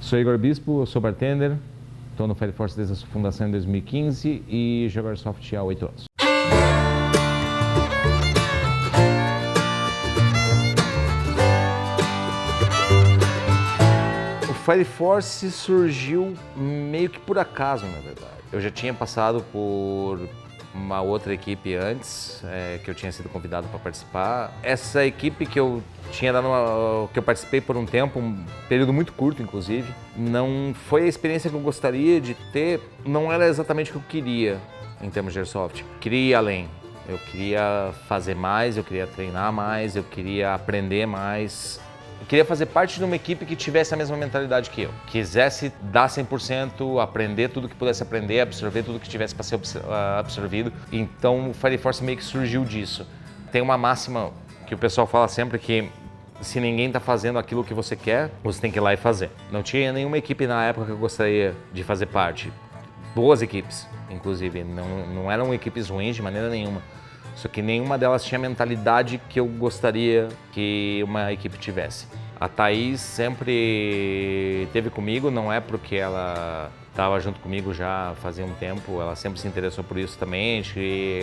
Sou Igor Bispo, eu sou bartender, estou no Fire Force desde a sua fundação em 2015 e jogo Airsoft há 8 anos. O Fire Force surgiu meio que por acaso, na verdade. Eu já tinha passado por uma outra equipe antes, que eu tinha sido convidado para participar. Essa equipe que eu tinha que eu participei por um tempo, um período muito curto, inclusive, não foi a experiência que eu gostaria de ter, não era exatamente o que eu queria em termos de Airsoft. Eu queria ir além, eu queria fazer mais, eu queria treinar mais, eu queria aprender mais. Eu queria fazer parte de uma equipe que tivesse a mesma mentalidade que eu. Quisesse dar 100%, aprender tudo que pudesse aprender, absorver tudo que tivesse para ser absorvido. Então o Fire Force meio que surgiu disso. Tem uma máxima que o pessoal fala sempre que se ninguém está fazendo aquilo que você quer, você tem que ir lá e fazer. Não tinha nenhuma equipe na época que eu gostaria de fazer parte. Boas equipes, inclusive. Não eram equipes ruins de maneira nenhuma. Só que nenhuma delas tinha a mentalidade que eu gostaria que uma equipe tivesse. A Thaís sempre esteve comigo, não é porque ela estava junto comigo já fazia um tempo, ela sempre se interessou por isso também,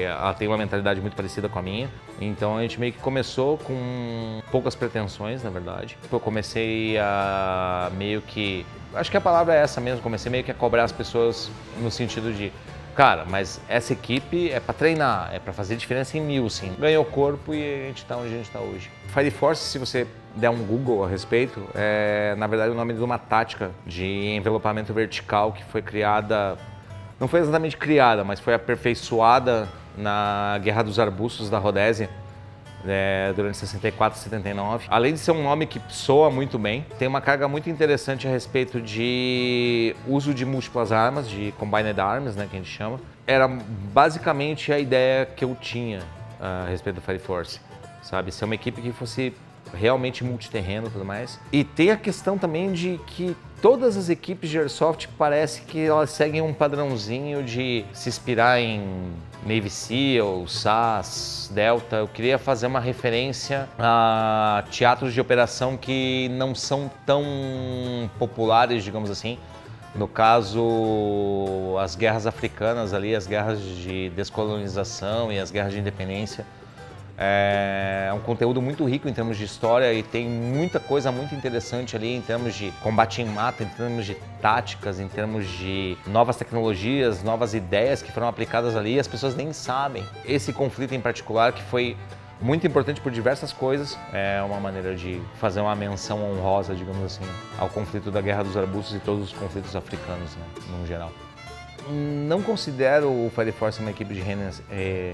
ela tem uma mentalidade muito parecida com a minha. Então a gente meio que começou com poucas pretensões, na verdade. Eu comecei a meio que, acho que a palavra é essa mesmo, comecei meio que a cobrar as pessoas no sentido de: cara, mas essa equipe é para treinar, é para fazer diferença em 1000, sim. Ganhou corpo e a gente está onde a gente está hoje. Fire Force, se você der um Google a respeito, é na verdade o nome de uma tática de envelopamento vertical que foi criada, não foi exatamente criada, mas foi aperfeiçoada na Guerra dos Arbustos da Rodésia. Durante 64 e 79. Além de ser um nome que soa muito bem, tem uma carga muito interessante a respeito de uso de múltiplas armas, de combined arms, né, que a gente chama. Era basicamente a ideia que eu tinha a respeito do Fire Force, sabe? Ser uma equipe que fosse realmente multiterreno e tudo mais. E tem a questão também de que todas as equipes de Airsoft parece que elas seguem um padrãozinho de se inspirar em Navy SEAL, SAS, Delta. Eu queria fazer uma referência a teatros de operação que não são tão populares, digamos assim. No caso, as guerras africanas ali, as guerras de descolonização e as guerras de independência. É um conteúdo muito rico em termos de história e tem muita coisa muito interessante ali em termos de combate em mata, em termos de táticas, em termos de novas tecnologias, novas ideias que foram aplicadas ali e as pessoas nem sabem. Esse conflito em particular, que foi muito importante por diversas coisas, é uma maneira de fazer uma menção honrosa, digamos assim, ao conflito da Guerra dos Arbustos e todos os conflitos africanos, né, no geral. Não considero o Fire Force uma equipe de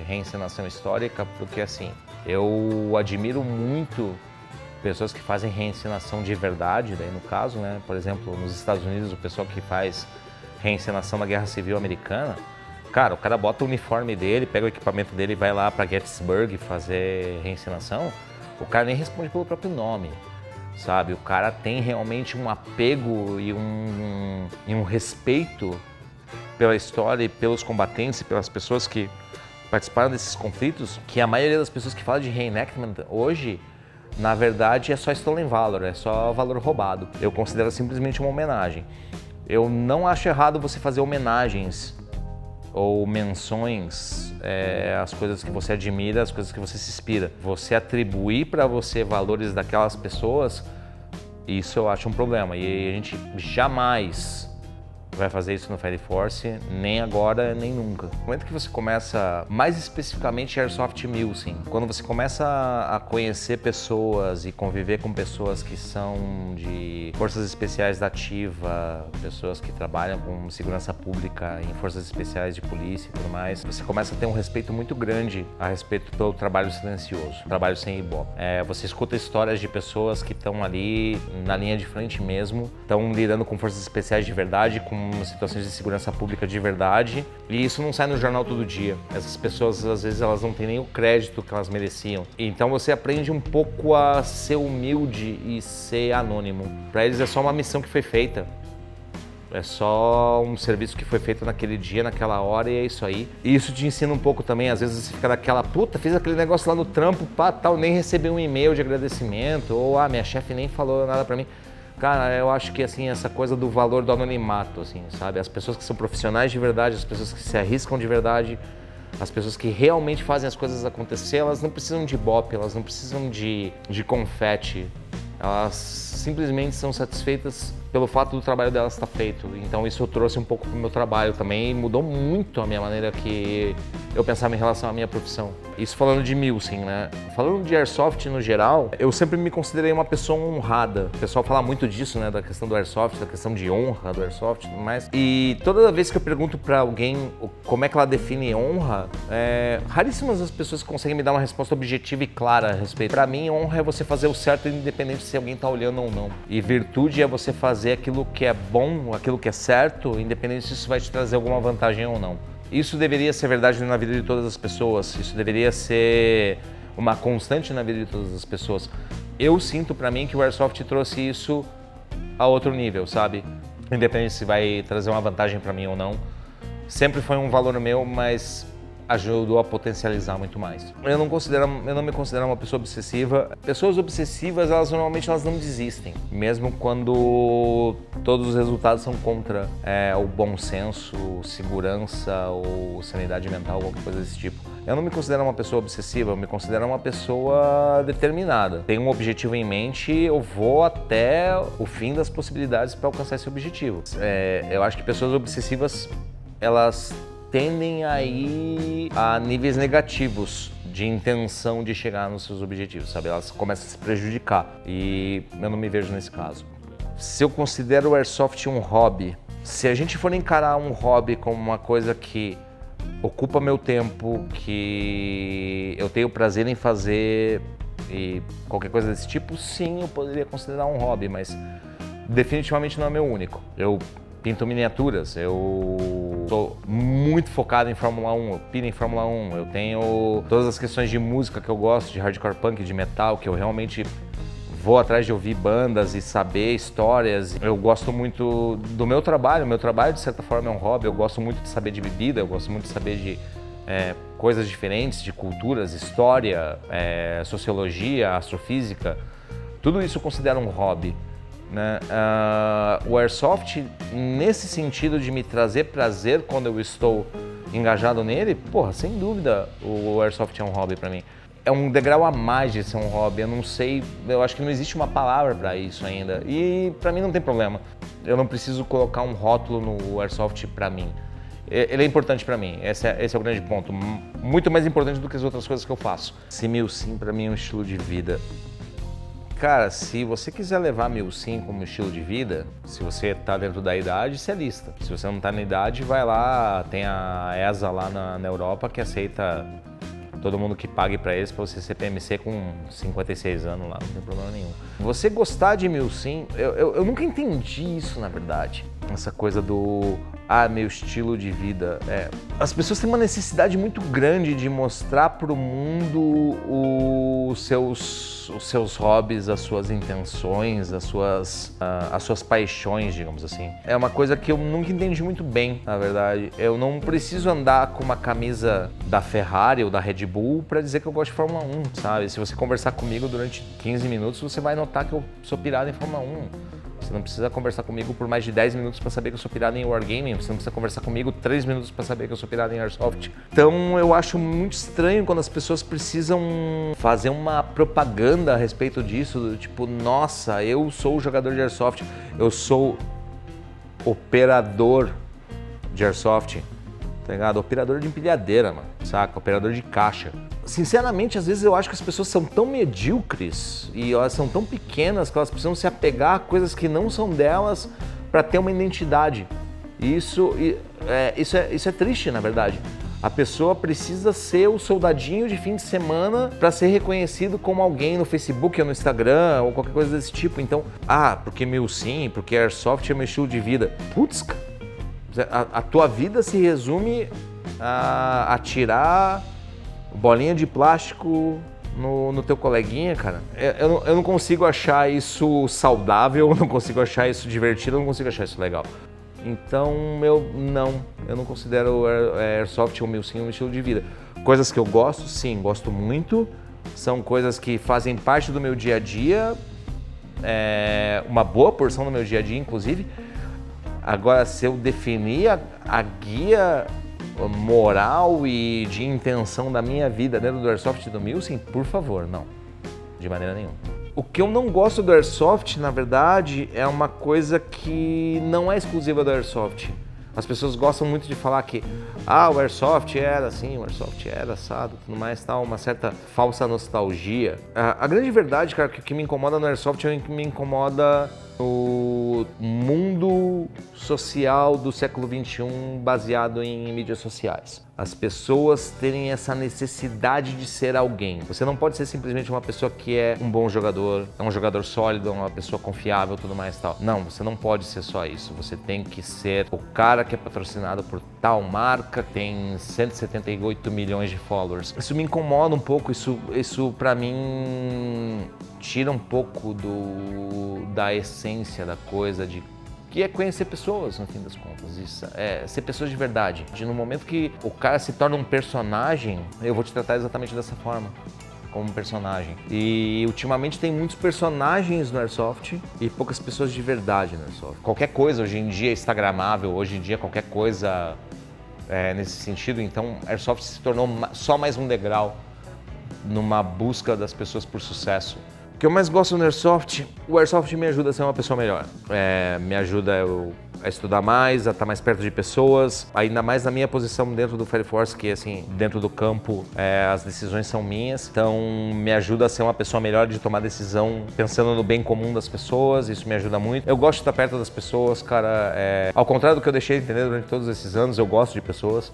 reencenação histórica, porque assim, eu admiro muito pessoas que fazem reencenação de verdade, daí no caso, né? Por exemplo, nos Estados Unidos, o pessoal que faz reencenação da Guerra Civil Americana, cara, o cara bota o uniforme dele, pega o equipamento dele e vai lá para Gettysburg fazer reencenação, o cara nem responde pelo próprio nome, sabe? O cara tem realmente um apego e um respeito pela história e pelos combatentes e pelas pessoas que participaram desses conflitos, que a maioria das pessoas que falam de reenactment hoje, na verdade, é só stolen valor, é só valor roubado. Eu considero simplesmente uma homenagem. Eu não acho errado você fazer homenagens ou menções às coisas que você admira, às coisas que você se inspira. Você atribuir para você valores daquelas pessoas, isso eu acho um problema. E a gente jamais vai fazer isso no Fire Force, nem agora, nem nunca. No momento que você começa, mais especificamente Airsoft 1000, sim. Quando você começa a conhecer pessoas e conviver com pessoas que são de forças especiais da ativa, pessoas que trabalham com segurança pública em forças especiais de polícia e tudo mais, você começa a ter um respeito muito grande a respeito do trabalho silencioso, trabalho sem ibope. Você escuta histórias de pessoas que estão ali na linha de frente mesmo, estão lidando com forças especiais de verdade, com situações de segurança pública de verdade, e isso não sai no jornal todo dia. Essas pessoas, às vezes, elas não têm nem o crédito que elas mereciam. Então você aprende um pouco a ser humilde e ser anônimo. Para eles é só uma missão que foi feita. É só um serviço que foi feito naquele dia, naquela hora, e é isso aí. E isso te ensina um pouco também, às vezes você fica naquela, puta, fiz aquele negócio lá no trampo, pá, tal, nem recebi um e-mail de agradecimento, ou minha chefe nem falou nada pra mim. Cara, eu acho que assim, essa coisa do valor do anonimato, assim, sabe? As pessoas que são profissionais de verdade, as pessoas que se arriscam de verdade, as pessoas que realmente fazem as coisas acontecer, elas não precisam de ibope, elas não precisam de confete. Elas simplesmente são satisfeitas pelo fato do trabalho delas estar feito. Então isso eu trouxe um pouco pro meu trabalho também e mudou muito a minha maneira que eu pensava em relação à minha profissão. Isso falando de Milsim, né? Falando de Airsoft no geral, eu sempre me considerei uma pessoa honrada. O pessoal fala muito disso, né? Da questão do Airsoft, da questão de honra do Airsoft e tudo mais. E toda vez que eu pergunto pra alguém como é que ela define honra, raríssimas as pessoas conseguem me dar uma resposta objetiva e clara a respeito. Pra mim, honra é você fazer o certo independente se alguém tá olhando ou não. E virtude é você fazer aquilo que é bom, aquilo que é certo, independente se isso vai te trazer alguma vantagem ou não. Isso deveria ser verdade na vida de todas as pessoas, isso deveria ser uma constante na vida de todas as pessoas. Eu sinto pra mim que o Airsoft trouxe isso a outro nível, sabe? Independente se vai trazer uma vantagem pra mim ou não. Sempre foi um valor meu, mas ajudou a potencializar muito mais. Eu não me considero uma pessoa obsessiva. Pessoas obsessivas, normalmente não desistem, mesmo quando todos os resultados são contra o bom senso, segurança ou sanidade mental, qualquer coisa desse tipo. Eu não me considero uma pessoa obsessiva, eu me considero uma pessoa determinada. Tenho um objetivo em mente, eu vou até o fim das possibilidades para alcançar esse objetivo. Eu acho que pessoas obsessivas, elas tendem a ir a níveis negativos de intenção de chegar nos seus objetivos, sabe? Elas começam a se prejudicar e eu não me vejo nesse caso. Se eu considero o Airsoft um hobby, se a gente for encarar um hobby como uma coisa que ocupa meu tempo, que eu tenho prazer em fazer e qualquer coisa desse tipo, sim, eu poderia considerar um hobby, mas definitivamente não é meu único. Eu pinto miniaturas, eu sou muito focado em Fórmula 1, eu piro em Fórmula 1, eu tenho todas as questões de música que eu gosto, de hardcore punk, de metal, que eu realmente vou atrás de ouvir bandas e saber histórias. Eu gosto muito do meu trabalho de certa forma é um hobby, eu gosto muito de saber de bebida, eu gosto muito de saber de coisas diferentes, de culturas, história, sociologia, astrofísica, tudo isso eu considero um hobby. Né? O Airsoft, nesse sentido de me trazer prazer quando eu estou engajado nele, porra, sem dúvida o Airsoft é um hobby pra mim. É um degrau a mais de ser um hobby, eu não sei, eu acho que não existe uma palavra pra isso ainda e pra mim não tem problema. Eu não preciso colocar um rótulo no Airsoft pra mim. Ele é importante pra mim, esse é o grande ponto, muito mais importante do que as outras coisas que eu faço. Se Milsim pra mim é um estilo de vida. Cara, se você quiser levar Milsim como estilo de vida, se você tá dentro da idade, se alista. Se você não tá na idade, vai lá, tem a ESA lá na Europa que aceita todo mundo que pague pra eles pra você ser PMC com 56 anos lá, não tem problema nenhum. Você gostar de Milsim, eu nunca entendi isso na verdade, essa coisa do meu estilo de vida. As pessoas têm uma necessidade muito grande de mostrar pro mundo os seus hobbies, as suas intenções, as suas paixões, digamos assim. É uma coisa que eu nunca entendi muito bem, na verdade. Eu não preciso andar com uma camisa da Ferrari ou da Red Bull pra dizer que eu gosto de Fórmula 1, sabe? Se você conversar comigo durante 15 minutos, você vai notar que eu sou pirado em Fórmula 1. Você não precisa conversar comigo por mais de 10 minutos para saber que eu sou pirado em Wargaming. Você não precisa conversar comigo 3 minutos para saber que eu sou pirado em Airsoft. Então eu acho muito estranho quando as pessoas precisam fazer uma propaganda a respeito disso. Tipo, nossa, eu sou jogador de Airsoft, eu sou operador de Airsoft, tá ligado? Operador de empilhadeira, mano, saca? Operador de caixa. Sinceramente, às vezes eu acho que as pessoas são tão medíocres e elas são tão pequenas que elas precisam se apegar a coisas que não são delas para ter uma identidade. E isso é triste, na verdade. A pessoa precisa ser o soldadinho de fim de semana para ser reconhecido como alguém no Facebook ou no Instagram ou qualquer coisa desse tipo. Então, porque Milsim, porque Airsoft é meu estilo de vida. Putz, a tua vida se resume a tirar bolinha de plástico no teu coleguinha, cara. Eu não consigo achar isso saudável, eu não consigo achar isso divertido, eu não consigo achar isso legal. Então, eu não considero Airsoft ou Milsim um estilo de vida. Coisas que eu gosto, sim, gosto muito. São coisas que fazem parte do meu dia a dia, uma boa porção do meu dia a dia, inclusive. Agora, se eu definir a guia moral e de intenção da minha vida dentro do Airsoft e do Milsim, por favor, não, de maneira nenhuma. O que eu não gosto do Airsoft, na verdade, é uma coisa que não é exclusiva do Airsoft. As pessoas gostam muito de falar que o Airsoft era assim, o Airsoft era assado, tudo mais, tal, uma certa falsa nostalgia. A grande verdade, cara, que o que me incomoda no Airsoft é o que me incomoda no mundo social do século XXI baseado em mídias sociais. As pessoas terem essa necessidade de ser alguém. Você não pode ser simplesmente uma pessoa que é um bom jogador, é um jogador sólido, uma pessoa confiável, tudo mais e tal. Não, você não pode ser só isso. Você tem que ser o cara que é patrocinado por tal marca, tem 178 milhões de followers. Isso me incomoda um pouco, isso pra mim tira um pouco da essência da coisa, que é conhecer pessoas, no fim das contas. Isso é ser pessoas de verdade. No momento que o cara se torna um personagem, eu vou te tratar exatamente dessa forma, como um personagem. E ultimamente tem muitos personagens no Airsoft e poucas pessoas de verdade no Airsoft. Qualquer coisa hoje em dia é instagramável, hoje em dia qualquer coisa nesse sentido. Então, Airsoft se tornou só mais um degrau numa busca das pessoas por sucesso. O que eu mais gosto no Airsoft, o Airsoft me ajuda a ser uma pessoa melhor. Me ajuda a estudar mais, a estar mais perto de pessoas, ainda mais na minha posição dentro do Fire Force, que assim, dentro do campo, as decisões são minhas, então me ajuda a ser uma pessoa melhor de tomar decisão pensando no bem comum das pessoas, isso me ajuda muito. Eu gosto de estar perto das pessoas, cara, ao contrário do que eu deixei de entender durante todos esses anos, eu gosto de pessoas.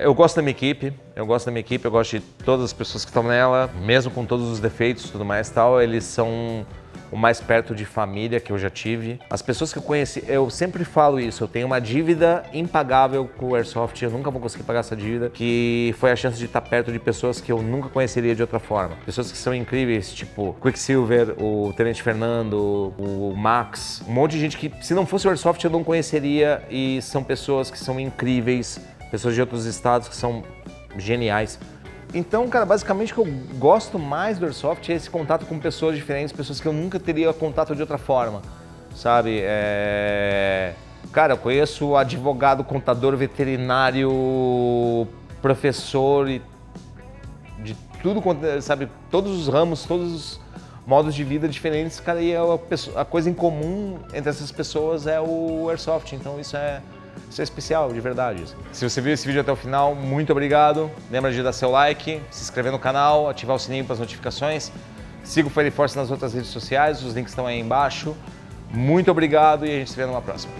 Eu gosto da minha equipe, eu gosto de todas as pessoas que estão nela, mesmo com todos os defeitos e tudo mais e tal, eles são o mais perto de família que eu já tive. As pessoas que eu conheci, eu sempre falo isso, eu tenho uma dívida impagável com o Airsoft, eu nunca vou conseguir pagar essa dívida, que foi a chance de estar perto de pessoas que eu nunca conheceria de outra forma. Pessoas que são incríveis, tipo Quicksilver, o Tenente Fernando, o Max, um monte de gente que, se não fosse o Airsoft, eu não conheceria, e são pessoas que são incríveis, pessoas de outros estados que são geniais. Então, cara, basicamente o que eu gosto mais do Airsoft é esse contato com pessoas diferentes, pessoas que eu nunca teria contato de outra forma, sabe? Cara, eu conheço advogado, contador, veterinário, professor e de tudo, sabe? Todos os ramos, todos os modos de vida diferentes, cara, e a coisa em comum entre essas pessoas é o Airsoft, então isso é especial, de verdade. Se você viu esse vídeo até o final, muito obrigado. Lembra de dar seu like, se inscrever no canal, ativar o sininho para as notificações. Siga o Fire Force nas outras redes sociais, os links estão aí embaixo. Muito obrigado e a gente se vê numa próxima.